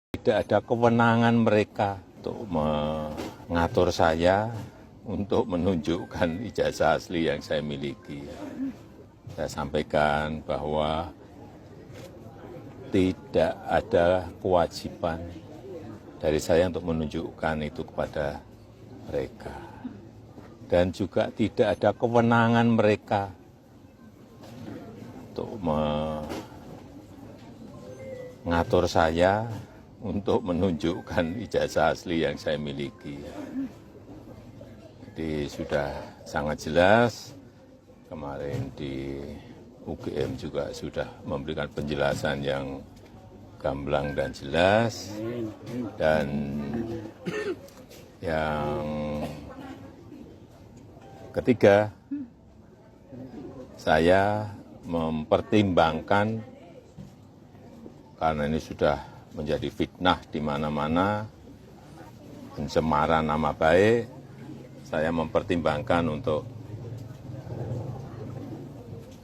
Tidak ada kewenangan mereka untuk mengatur saya untuk menunjukkan ijazah asli yang saya miliki. Saya sampaikan bahwa tidak ada kewajiban dari saya untuk menunjukkan itu kepada mereka. Dan juga tidak ada kewenangan mereka untuk mengatur saya untuk menunjukkan ijazah asli yang saya miliki. Jadi sudah sangat jelas, kemarin di UGM juga sudah memberikan penjelasan yang gamblang dan jelas, dan yang ketiga, saya mempertimbangkan karena ini sudah menjadi fitnah di mana-mana, pencemaran nama baik, saya mempertimbangkan untuk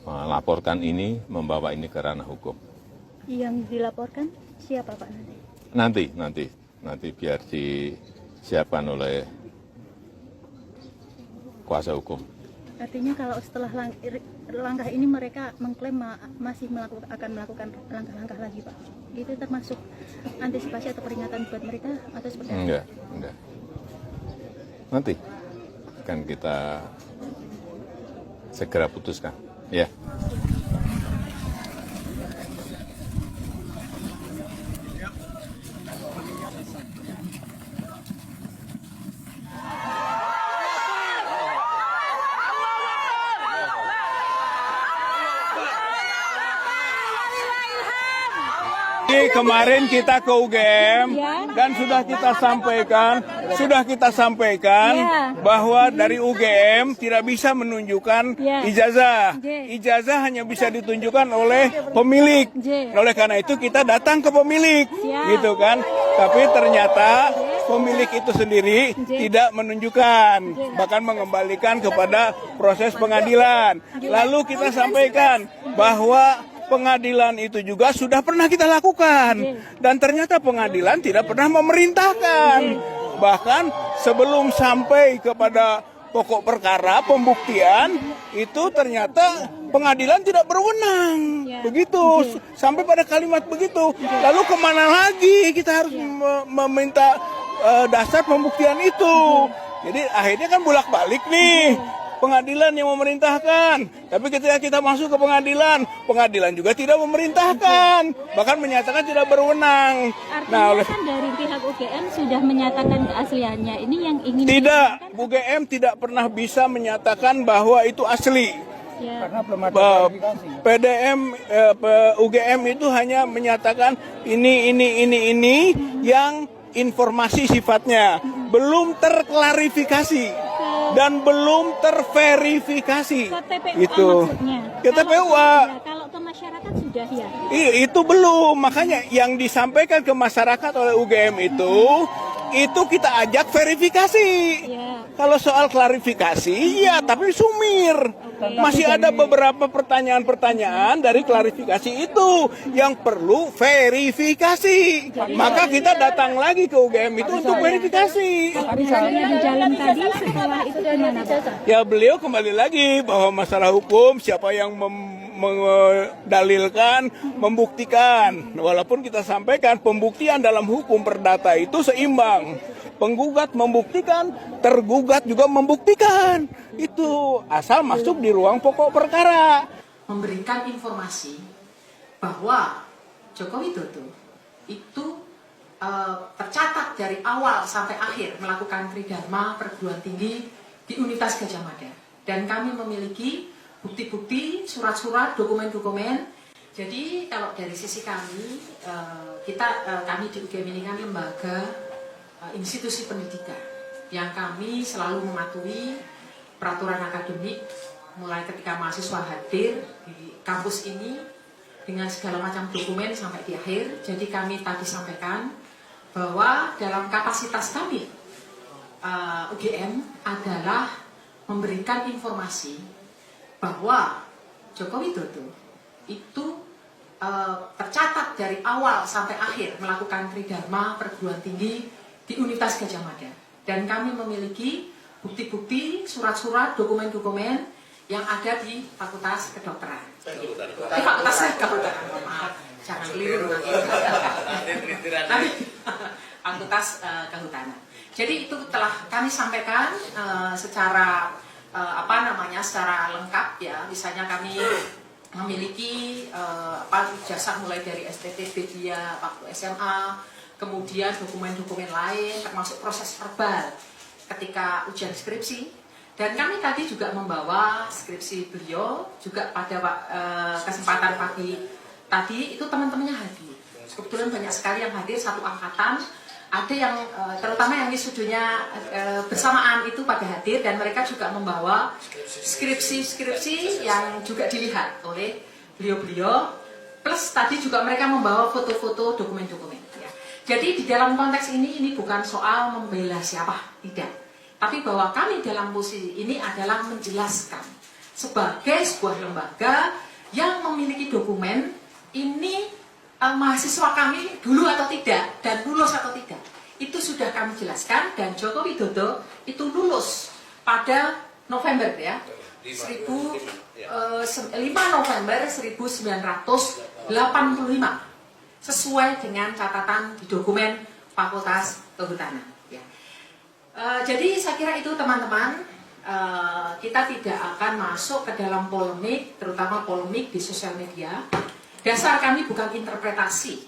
melaporkan ini, membawa ini ke ranah hukum. Yang dilaporkan siapa Pak nanti? Nanti biar disiapkan oleh kuasa hukum. Artinya kalau setelah langkah ini mereka mengklaim masih akan melakukan langkah-langkah lagi Pak. Itu termasuk antisipasi atau peringatan buat mereka atau seperti apa? Enggak. Nanti akan kita segera putuskan. Ya. Kemarin kita ke UGM dan sudah kita sampaikan bahwa dari UGM tidak bisa menunjukkan ijazah. Ijazah hanya bisa ditunjukkan oleh pemilik. Oleh karena itu kita datang ke pemilik, gitu kan. Tapi ternyata pemilik itu sendiri tidak menunjukkan, bahkan mengembalikan kepada proses pengadilan. Lalu kita sampaikan bahwa pengadilan itu juga sudah pernah kita lakukan, dan ternyata pengadilan tidak pernah memerintahkan. Bahkan sebelum sampai kepada pokok perkara pembuktian itu ternyata pengadilan tidak berwenang. Begitu, sampai pada kalimat begitu. Lalu kemana lagi kita harus meminta dasar pembuktian itu? Jadi akhirnya kan bolak-balik nih. Pengadilan yang memerintahkan, tapi ketika kita masuk ke pengadilan juga tidak memerintahkan, bahkan menyatakan tidak berwenang. Artinya kan dari pihak UGM sudah menyatakan keasliannya, ini yang ingin tidak, UGM tidak pernah bisa menyatakan bahwa itu asli. Karena belum ada verifikasi. UGM itu hanya menyatakan ini yang informasi sifatnya belum terklarifikasi dan belum terverifikasi. Itu maksudnya. Ke TPUA. Kalau ke masyarakat sudah ya. Itu belum, makanya yang disampaikan ke masyarakat oleh UGM itu kita ajak verifikasi. Kalau soal klarifikasi, ya tapi sumir. Masih ada beberapa pertanyaan-pertanyaan dari klarifikasi itu yang perlu verifikasi. Maka kita datang lagi ke UGM itu untuk verifikasi. Di jalan tadi setelah itu gimana Pak? Ya beliau kembali lagi bahwa masalah hukum siapa yang mendalilkan, membuktikan. Walaupun kita sampaikan pembuktian dalam hukum perdata itu seimbang. Penggugat membuktikan, tergugat juga membuktikan. Itu asal masuk di ruang pokok perkara. Memberikan informasi bahwa Joko Widodo itu tercatat dari awal sampai akhir melakukan tridharma perguruan tinggi di Universitas Gadjah Mada. Dan kami memiliki bukti-bukti, surat-surat, dokumen-dokumen. Jadi kalau dari sisi kami, kami di UGM ini kan lembaga institusi pendidikan yang kami selalu mematuhi peraturan akademik mulai ketika mahasiswa hadir di kampus ini dengan segala macam dokumen sampai di akhir. Jadi kami tadi sampaikan bahwa dalam kapasitas kami UGM adalah memberikan informasi bahwa Joko Widodo itu tercatat dari awal sampai akhir melakukan tridharma perguruan tinggi di Universitas Gadjah Mada. Dan kami memiliki bukti-bukti, surat-surat, dokumen-dokumen yang ada di Fakultas Kedokteran. Di Fakultas Kedokteran, maaf, jangan keliru nanti. Tapi Fakultas Kehutanan. Jadi itu telah kami sampaikan secara secara lengkap ya. Misalnya kami memiliki ijazah mulai dari STTB dia waktu SMA, kemudian dokumen-dokumen lain termasuk proses verbal ketika ujian skripsi. Dan kami tadi juga membawa skripsi beliau juga pada kesempatan pagi tadi itu teman-temannya hadir. Kebetulan banyak sekali yang hadir, satu angkatan. Ada yang terutama yang wisudunya bersamaan itu pada hadir, dan mereka juga membawa skripsi-skripsi yang juga dilihat oleh beliau-beliau. Plus tadi juga mereka membawa foto-foto dokumen-dokumen. Ya. Jadi di dalam konteks ini bukan soal membela siapa, tidak. Tapi bahwa kami dalam posisi ini adalah menjelaskan sebagai sebuah lembaga yang memiliki dokumen ini mahasiswa kami dulu atau tidak dan lulus atau tidak. Itu sudah kami jelaskan, dan Joko Widodo itu lulus pada November ya. 5 November 1985 sesuai dengan catatan di dokumen Fakultas Kehutanan ya. Jadi saya kira itu teman-teman, kita tidak akan masuk ke dalam polemik, terutama polemik di sosial media. Dasar kami bukan interpretasi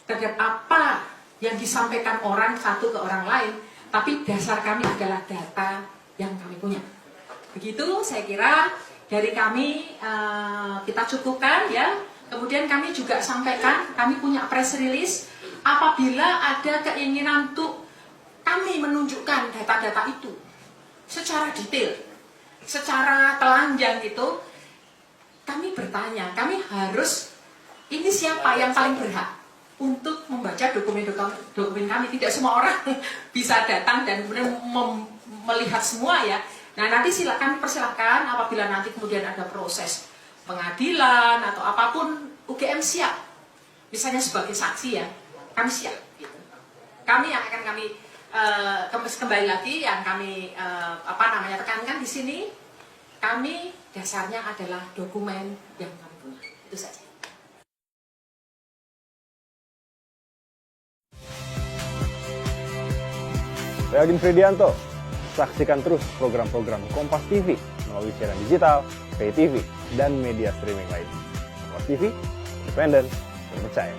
terhadap apa yang disampaikan orang satu ke orang lain, tapi dasar kami adalah data yang kami punya. Begitu saya kira dari kami kita cukupkan ya. Kemudian kami juga sampaikan, kami punya press release apabila ada keinginan untuk kami menunjukkan data-data itu secara detail, secara telanjang gitu. Kami bertanya, kami harus, ini siapa yang paling berhak untuk membaca dokumen kami. Tidak semua orang bisa datang dan kemudian melihat semua ya. Nah nanti silakan persilahkan apabila nanti kemudian ada proses pengadilan atau apapun, UGM siap. Misalnya sebagai saksi ya, kami siap. Gitu. Kami yang akan kami kembali lagi yang kami tekankan di sini, kami dasarnya adalah dokumen yang kami punya. Itu saja. Saya Agin Fridianto. Saksikan terus program-program Kompas TV melalui siaran digital, pay TV, dan media streaming lain. Kompas TV, independen, terpercaya.